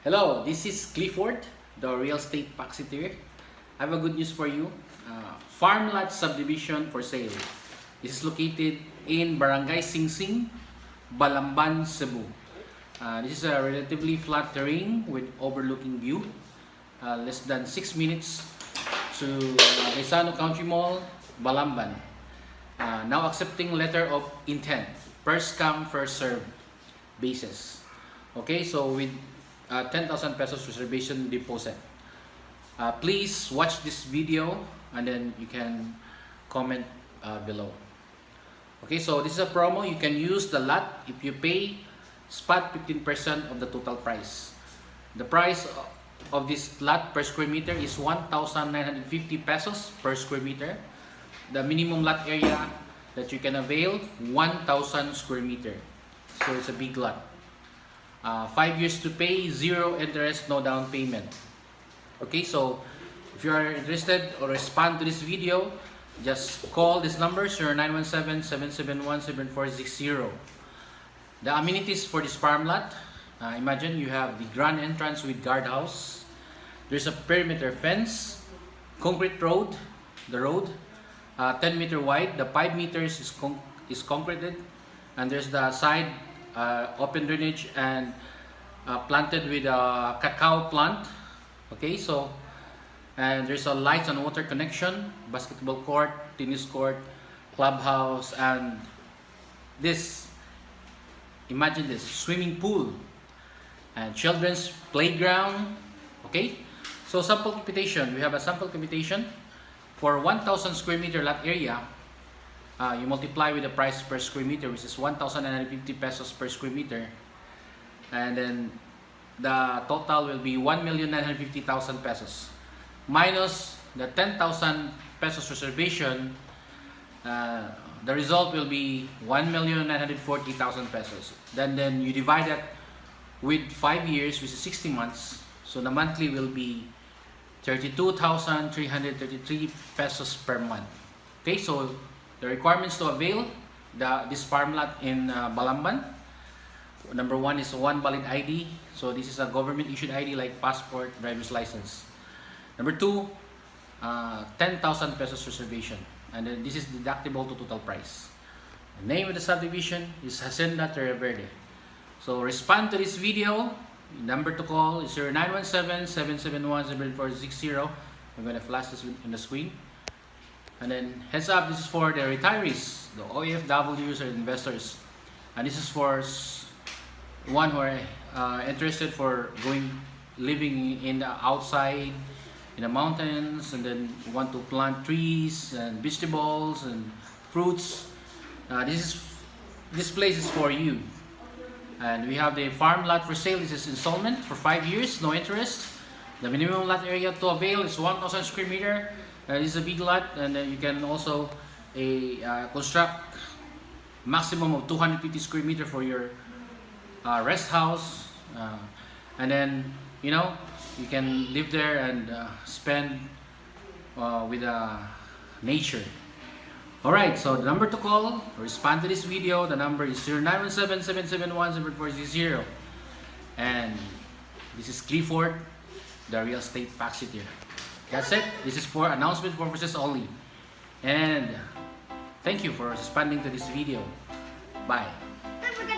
Hello, this is Clifford, the real estate packeteer. I have a good news for you. Farm lot subdivision for sale. This is located in Barangay Sing Sing, Balamban, Cebu. This is a relatively flat terrain with overlooking view. Less than 6 minutes to Gaisano Country Mall, Balamban. Now accepting letter of intent. First come, first serve basis. Okay, so with 10,000 pesos reservation deposit. Please watch this video and then you can comment below. Okay, so this is a promo. You can use the lot if you pay spot 15% of the total price. The price of this lot per square meter is 1,950 pesos per square meter. The minimum lot area that you can avail, 1,000 square meter. So it's a big lot. 5 years to pay, 0 interest, no down payment. Okay, so if you are interested or respond to this video, just call this number 0917-771-7460. The amenities for this farm lot, imagine you have the grand entrance with guardhouse. There's a perimeter fence, concrete road, the road 10 meter wide, the 5 meters is concreted, and there's the side open drainage and planted with a cacao plant. Okay, so and there's a lights and water connection, basketball court, tennis court, clubhouse, and this, imagine this, swimming pool and children's playground. Okay, so sample computation, we have a sample computation for 1,000 square meter lot area. You multiply with the price per square meter, which is 1,950 pesos per square meter, and then the total will be 1,950,000 pesos minus the 10,000 pesos reservation. The result will be 1,940,000 pesos. Then you divide that with 5 years, which is 60 months. So the monthly will be 32,333 pesos per month. Okay, so the requirements to avail this farm lot in Balamban. Number 1 is one valid ID. So this is a government issued ID like passport, driver's license. Number 2, 10,000 pesos reservation. And then this is deductible to total price. The name of the subdivision is Hacienda, Terra, Verde. So respond to this video. Number to call is 0917-771-7460. I'm going to flash this in the screen. And then heads up, this is for the retirees, the OFWs or investors. And this is for one who are interested for living in the outside, in the mountains, and then want to plant trees and vegetables and fruits. This place is for you. And we have the farm lot for sale. This is installment for 5 years, no interest. The minimum lot area to avail is 1,000 square meter. This is a big lot, and you can also construct maximum of 250 square meter for your rest house, and then you can live there and spend with nature. Alright, so the number to call, respond to this video, the number is 0917-771-7460. And this is Clifford, the real estate packeteer. That's it. This is for announcement purposes only. And thank you for responding to this video. Bye.